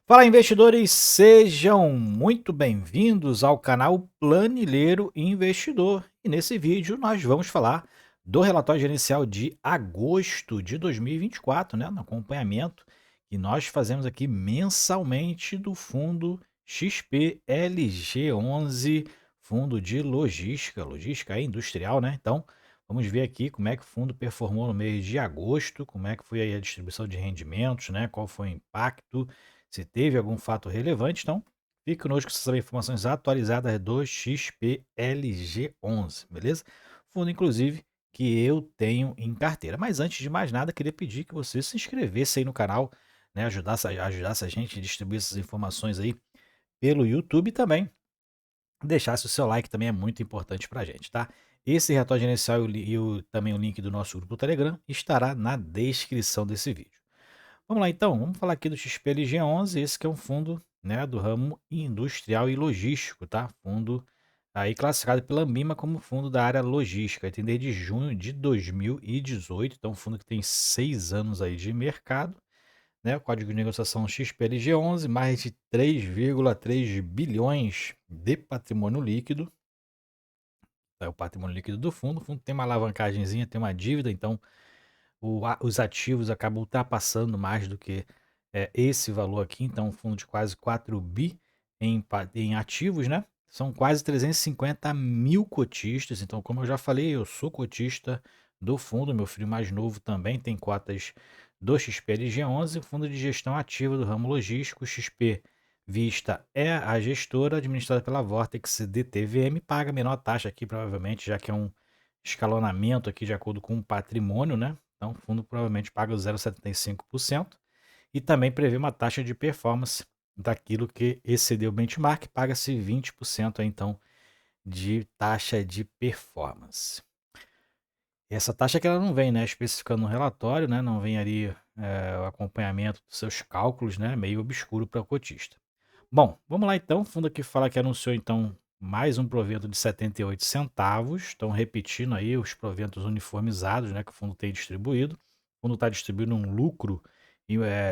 Fala, investidores, sejam muito bem-vindos ao canal Planilheiro Investidor. E nesse vídeo nós vamos falar do relatório gerencial de agosto de 2024, né, no acompanhamento que nós fazemos aqui mensalmente do fundo XPLG11, fundo de logística industrial, né? Então, vamos ver aqui como é que o fundo performou no mês de agosto, como é que foi aí a distribuição de rendimentos, né? Qual foi o impacto, se teve algum fato relevante. Então, fique conosco para saber informações atualizadas do XPLG11, beleza? Fundo, inclusive, que eu tenho em carteira. Mas antes de mais nada, queria pedir que você se inscrevesse aí no canal, né? Ajudasse a gente a distribuir essas informações aí pelo YouTube também. Deixasse o seu like também é muito importante para a gente, tá? Esse relatório gerencial também o link do nosso grupo do Telegram estará na descrição desse vídeo. Vamos lá então, vamos falar aqui do XPLG11, esse que é um fundo, né, do ramo industrial e logístico, tá? Fundo aí classificado pela Ambima como fundo da área logística, tem desde junho de 2018, então um fundo que tem 6 anos aí de mercado, né? O código de negociação XPLG11, mais de 3,3 bilhões de patrimônio líquido, é o patrimônio líquido do fundo. O fundo tem uma alavancagemzinha, tem uma dívida, então os ativos acabam ultrapassando mais do que esse valor aqui. Então, um fundo de quase 4 bi em ativos, né? São quase 350 mil cotistas. Então, como eu já falei, eu sou cotista do fundo. Meu filho mais novo também tem cotas do XPLG11, fundo de gestão ativa do ramo logístico. XP Vista é a gestora administrada pela Vortex DTVM, paga a menor taxa aqui, provavelmente, já que é um escalonamento aqui de acordo com o patrimônio, né? Então, o fundo provavelmente paga 0,75% e também prevê uma taxa de performance daquilo que excedeu o benchmark, paga-se 20% aí, então, de taxa de performance. Essa taxa que ela não vem, né, especificando no relatório, né, não vem ali o acompanhamento dos seus cálculos, né, meio obscuro para o cotista. Bom, vamos lá então. O fundo aqui fala que anunciou então mais um provento de 78 centavos. Estão repetindo aí os proventos uniformizados, né, que o fundo tem distribuído. O fundo está distribuindo um lucro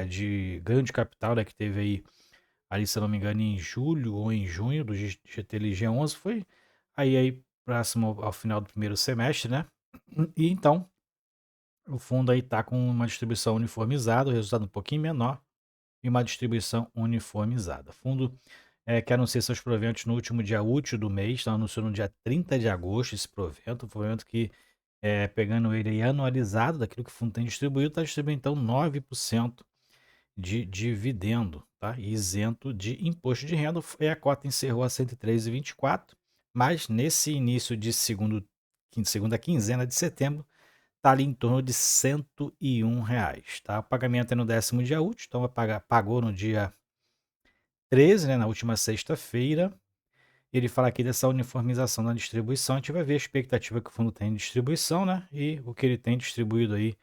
de ganho de capital, né, que teve aí, ali, se eu não me engano, em julho ou em junho do GTLG11. Foi aí próximo ao final do primeiro semestre, né? E então o fundo aí está com uma distribuição uniformizada, o resultado um pouquinho menor e uma distribuição uniformizada. O fundo que anuncia seus proventos no último dia útil do mês, então anunciou no dia 30 de agosto esse provento, um provento que, pegando ele aí anualizado daquilo que o fundo tem distribuído, está distribuindo então 9% de dividendo, tá? Isento de imposto de renda, e a cota encerrou a 103,24, mas nesse início de segunda quinzena de setembro, está ali em torno de R$ 101, tá? O pagamento é no 10º dia útil, então pagou no dia 13, né, na última sexta-feira. Ele fala aqui dessa uniformização na distribuição. A gente vai ver a expectativa que o fundo tem de distribuição, né? E o que ele tem distribuído aí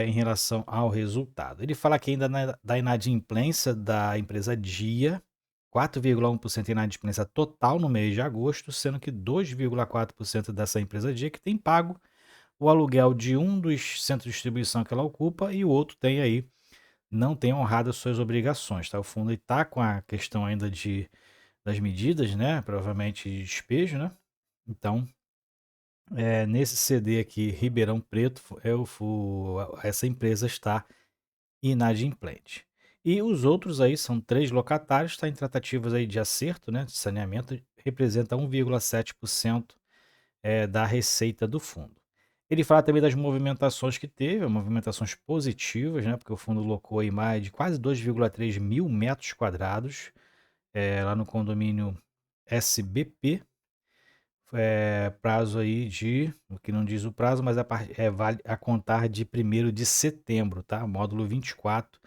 em relação ao resultado. Ele fala aqui ainda da inadimplência da empresa Dia, 4,1% de inadimplência total no mês de agosto, sendo que 2,4% dessa empresa Dia que tem pago o aluguel de um dos centros de distribuição que ela ocupa e o outro tem aí, não tem honrado as suas obrigações, tá? O fundo está com a questão ainda das medidas, né? Provavelmente de despejo, né? Então, nesse CD aqui, Ribeirão Preto, essa empresa está inadimplente. E os outros aí são 3 locatários, está em tratativas aí de acerto, né? De saneamento, representa 1,7% da receita do fundo. Ele fala também das movimentações que teve, movimentações positivas, né? Porque o fundo locou aí mais de quase 2,3 mil metros quadrados lá no condomínio SBP. Prazo aí de, o que não diz o prazo, mas vale a contar de 1º de setembro, tá? Módulo 24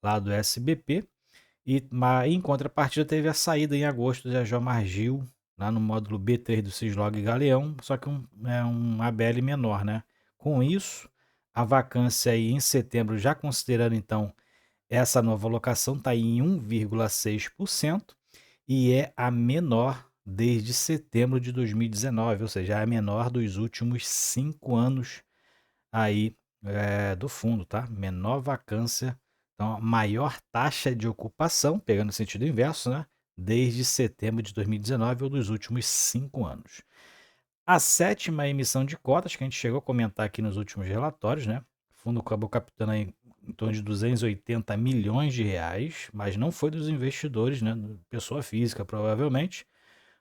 lá do SBP. Em contrapartida, teve a saída em agosto da Geomargil, lá no módulo B3 do Cislog Galeão, só que um ABL menor, né? Com isso, a vacância aí em setembro, já considerando então essa nova alocação, está em 1,6% e é a menor desde setembro de 2019, ou seja, é a menor dos últimos 5 anos aí do fundo, tá? Menor vacância Então, a maior taxa de ocupação, pegando o sentido inverso, né, desde setembro de 2019 ou dos últimos 5 anos. A sétima emissão de cotas, que a gente chegou a comentar aqui nos últimos relatórios, né? O fundo acabou captando aí em torno de 280 milhões de reais, mas não foi dos investidores, né? Pessoa física, provavelmente,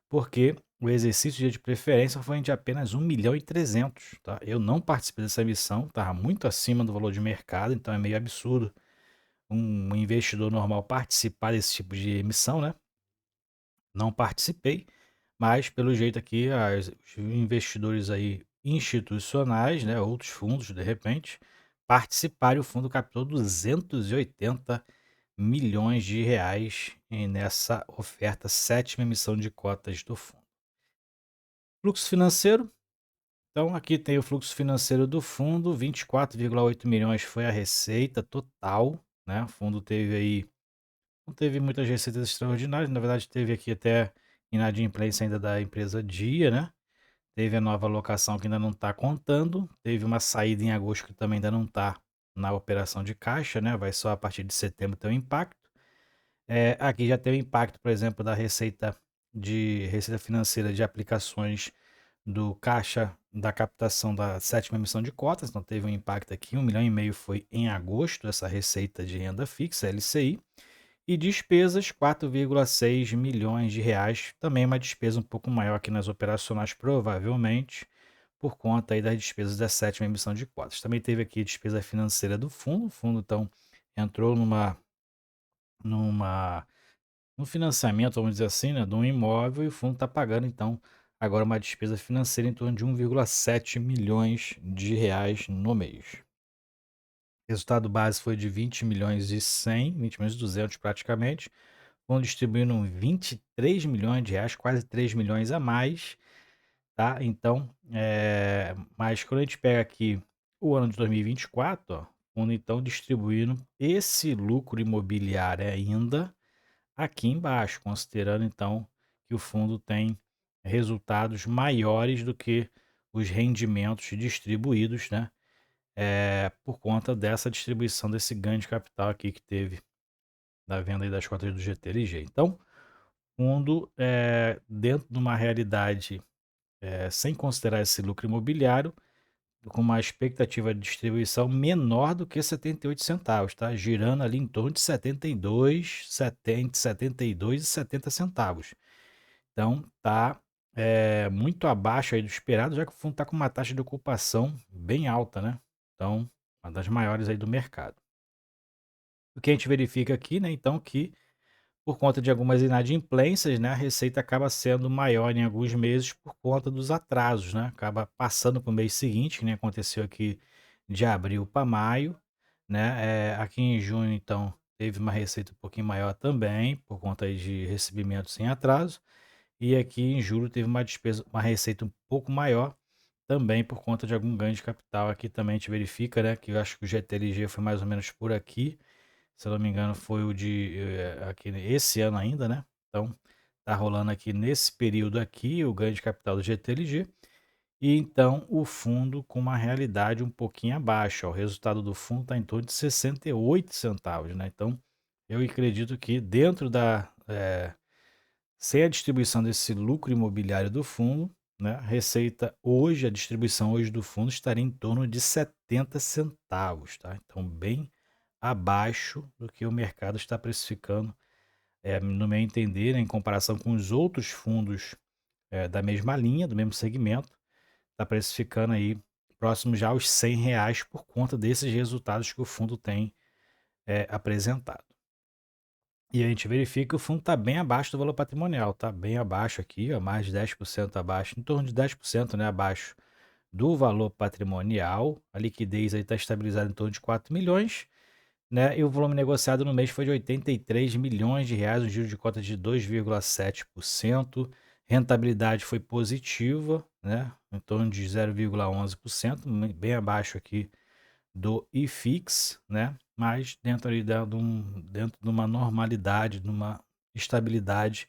porque o exercício de preferência foi de apenas 1.300.000, tá? Eu não participei dessa emissão, estava muito acima do valor de mercado, então é meio absurdo um investidor normal participar desse tipo de emissão, né? Não participei, mas pelo jeito aqui os investidores aí institucionais, né, outros fundos de repente, participaram e o fundo captou 280 milhões de reais nessa oferta, sétima emissão de cotas do fundo. Fluxo financeiro, então aqui tem o fluxo financeiro do fundo, 24,8 milhões foi a receita total, né? O fundo teve aí, não teve muitas receitas extraordinárias, na verdade teve aqui até inadimplência ainda da empresa Dia, né? Teve a nova alocação que ainda não está contando, teve uma saída em agosto que também ainda não está na operação de caixa, né? Vai só a partir de setembro ter um impacto. Aqui já tem o impacto, por exemplo, da receita financeira de aplicações do caixa da captação da sétima emissão de cotas, então teve um impacto aqui, 1,5 milhão foi em agosto, essa receita de renda fixa, LCI, e despesas, 4,6 milhões de reais, também uma despesa um pouco maior aqui nas operacionais, provavelmente, por conta aí das despesas da sétima emissão de cotas. Também teve aqui a despesa financeira do fundo, o fundo então entrou numa no financiamento, vamos dizer assim, né, de um imóvel e o fundo está pagando então agora uma despesa financeira em torno de 1,7 milhões de reais no mês. O resultado base foi de 20 milhões e 100, 20 milhões e 200 praticamente, vão distribuindo 23 milhões de reais, quase 3 milhões a mais, tá? Então, mas quando a gente pega aqui o ano de 2024, ó, o fundo então distribuindo esse lucro imobiliário ainda aqui embaixo, considerando então que o fundo tem resultados maiores do que os rendimentos distribuídos, né? Por conta dessa distribuição desse ganho de capital aqui que teve da venda aí das cotas do GTLG. Então, fundo dentro de uma realidade sem considerar esse lucro imobiliário, com uma expectativa de distribuição menor do que 78 centavos, tá? Girando ali em torno de 72, 70, 72 e 70 centavos. Então, tá muito abaixo aí do esperado, já que o fundo está com uma taxa de ocupação bem alta, né? Então, uma das maiores aí do mercado. O que a gente verifica aqui, né, então, que por conta de algumas inadimplências, né, a receita acaba sendo maior em alguns meses por conta dos atrasos, né? Acaba passando para o mês seguinte, que nem aconteceu aqui de abril para maio, né? Aqui em junho, então, teve uma receita um pouquinho maior também, por conta aí de recebimentos em atraso. E aqui em julho teve uma despesa, uma receita um pouco maior, também por conta de algum ganho de capital. Aqui também a gente verifica, né, que eu acho que o GTLG foi mais ou menos por aqui. Se eu não me engano, foi o de aqui esse ano ainda, né? Então, tá rolando aqui nesse período aqui o ganho de capital do GTLG. E então o fundo com uma realidade um pouquinho abaixo. Ó, o resultado do fundo está em torno de 68 centavos, né? Então, eu acredito que dentro sem a distribuição desse lucro imobiliário do fundo, né, a receita hoje, a distribuição hoje do fundo estaria em torno de 70 centavos, tá? Então, bem abaixo do que o mercado está precificando, no meu entender, né, em comparação com os outros fundos da mesma linha, do mesmo segmento, está precificando aí próximo já aos R$ 100 por conta desses resultados que o fundo tem apresentado. E a gente verifica que o fundo está bem abaixo do valor patrimonial, está bem abaixo aqui, ó, mais de 10% abaixo, em torno de 10%, né, abaixo do valor patrimonial. A liquidez aí está estabilizada em torno de 4 milhões, né? E o volume negociado no mês foi de 83 milhões de reais, um giro de cota de 2,7%. Rentabilidade foi positiva, né? Em torno de 0,11%, bem abaixo aqui do IFIX, né? Mas dentro ali dentro de uma normalidade, de uma estabilidade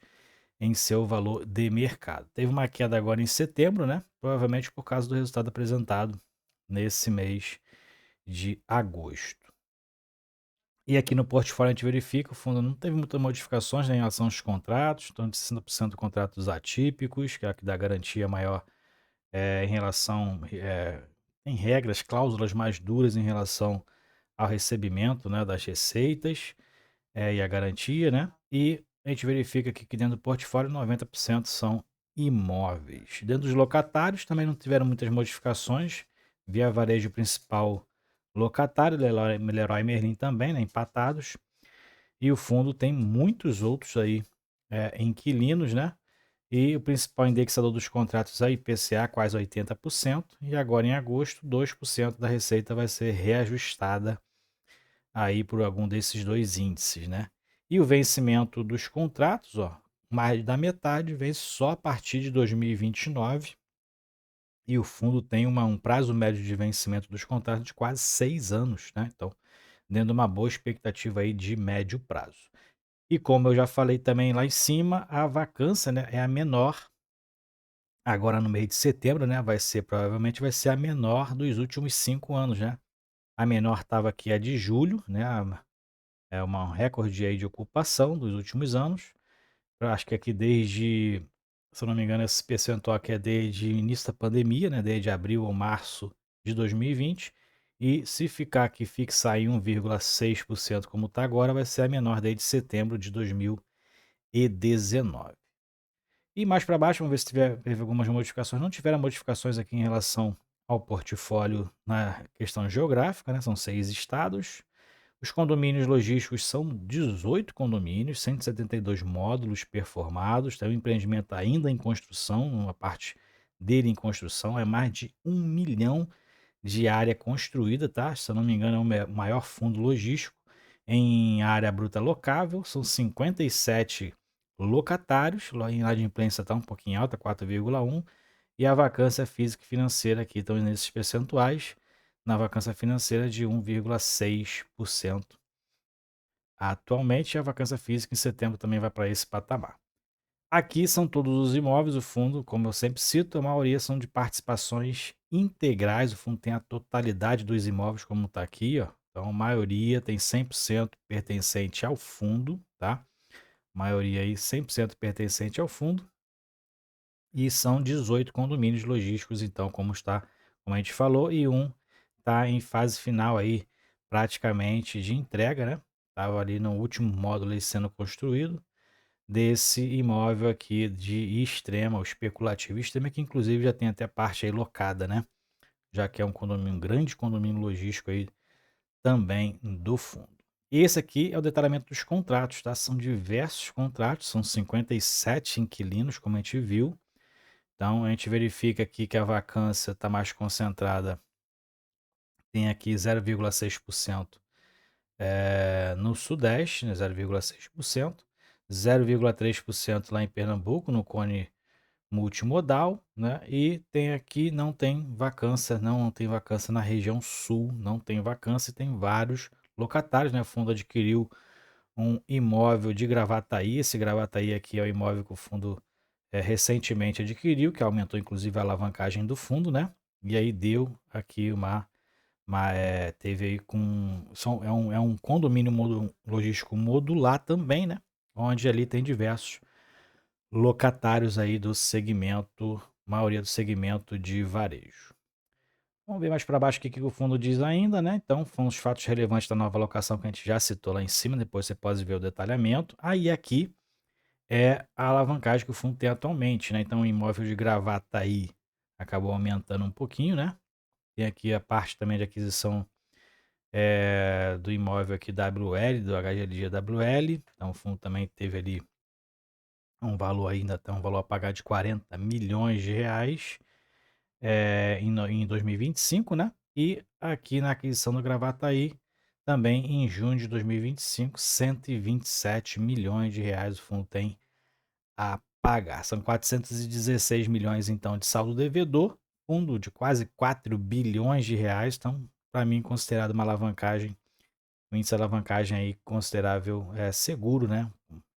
em seu valor de mercado. Teve uma queda agora em setembro, né? Provavelmente por causa do resultado apresentado nesse mês de agosto. E aqui no portfólio a gente verifica, o fundo não teve muitas modificações, né, em relação aos contratos, então de 60% contratos atípicos, que é a que dá garantia maior, em relação, tem regras, cláusulas mais duras em relação ao recebimento, né, das receitas, e a garantia, né, e a gente verifica aqui que dentro do portfólio 90% são imóveis. Dentro dos locatários também não tiveram muitas modificações, Via Varejo principal locatário, Leroy Merlin também, né, empatados, e o fundo tem muitos outros aí, inquilinos, né, e o principal indexador dos contratos é IPCA, quase 80%, e agora em agosto 2% da receita vai ser reajustada aí por algum desses 2 índices, né. E o vencimento dos contratos, ó, mais da metade vence só a partir de 2029, e o fundo tem um prazo médio de vencimento dos contratos de quase 6 anos, né, então dando uma boa expectativa aí de médio prazo. E como eu já falei também lá em cima, a vacância, né, é a menor agora no mês de setembro, né, provavelmente vai ser a menor dos últimos 5 anos, né. A menor estava aqui a de julho, né, é uma recorde aí de ocupação dos últimos anos. Eu acho que aqui desde, se eu não me engano, esse percentual aqui é desde o início da pandemia, né, desde abril ou março de 2020, e se ficar aqui fixar em 1,6% como está agora, vai ser a menor desde setembro de 2019. E mais para baixo, vamos ver se teve algumas modificações. Não tiveram modificações aqui em relação ao portfólio na questão geográfica, né? São 6 estados. Os condomínios logísticos são 18 condomínios, 172 módulos performados. Tem um empreendimento ainda em construção, uma parte dele em construção. É mais de 1 milhão de área construída, tá? Se eu não me engano, é o maior fundo logístico em área bruta locável. São 57 locatários, lá em inadimplência está um pouquinho alta, 4,1, e a vacância física e financeira aqui estão nesses percentuais, na vacância financeira de 1,6%. Atualmente, a vacância física em setembro também vai para esse patamar. Aqui são todos os imóveis, o fundo, como eu sempre cito, a maioria são de participações integrais, o fundo tem a totalidade dos imóveis, como está aqui, ó. Então, a maioria tem 100% pertencente ao fundo, tá? Maioria aí 100% pertencente ao fundo, e são 18 condomínios logísticos, então, como a gente falou, e um está em fase final aí, praticamente de entrega, né? Estava ali no último módulo aí sendo construído, desse imóvel aqui de extrema, o especulativo extrema, que inclusive já tem até parte aí locada, né? Já que é um condomínio, um grande condomínio logístico aí também do fundo. Esse aqui é o detalhamento dos contratos, tá? São diversos contratos, são 57 inquilinos, como a gente viu. Então a gente verifica aqui que a vacância está mais concentrada, tem aqui 0,6% no Sudeste, né, 0,6%, 0,3% lá em Pernambuco, no Cone Multimodal, né? E tem aqui, não tem vacância na região Sul, não tem vacância, e tem vários locatários, né? O fundo adquiriu um imóvel de Gravataí, esse Gravataí aqui é o imóvel que o fundo recentemente adquiriu, que aumentou inclusive a alavancagem do fundo, né? E aí deu aqui teve aí é um condomínio logístico modular também, né? Onde ali tem diversos locatários aí do segmento, maioria do segmento de varejo. Vamos ver mais para baixo o que o fundo diz ainda, né? Então, foram os fatos relevantes da nova alocação que a gente já citou lá em cima, depois você pode ver o detalhamento. Aí aqui é a alavancagem que o fundo tem atualmente, né? Então, o imóvel de Gravataí acabou aumentando um pouquinho, né? Tem aqui a parte também de aquisição do imóvel aqui WL, do HGLG WL. Então, o fundo também teve ali um valor ainda, tem um valor a pagar de 40 milhões de reais em 2025, né? E aqui na aquisição do Gravataí, também em junho de 2025, 127 milhões de reais o fundo tem a pagar. São 416 milhões, então, de saldo devedor, fundo de quase 4 bilhões de reais, então, para mim, considerado uma alavancagem, um índice de alavancagem aí considerável, seguro, né?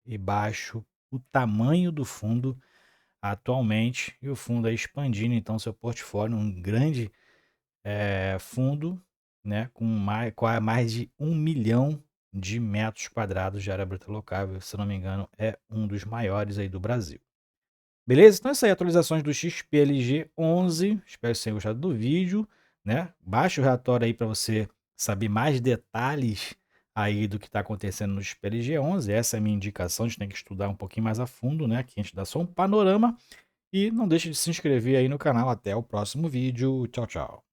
E baixo, o tamanho do fundo atualmente, e o fundo aí expandindo, então, seu portfólio, um grande fundo, né? Com mais de 1 milhão de metros quadrados de área bruta locável, se não me engano, é um dos maiores aí do Brasil. Beleza? Então, essa aí, atualizações do XPLG 11. Espero que vocês tenham gostado do vídeo, né? Baixe o relatório aí para você saber mais detalhes aí do que está acontecendo no XPLG 11. Essa é a minha indicação. A gente tem que estudar um pouquinho mais a fundo, né? Aqui a gente dá só um panorama. E não deixe de se inscrever aí no canal. Até o próximo vídeo. Tchau, tchau.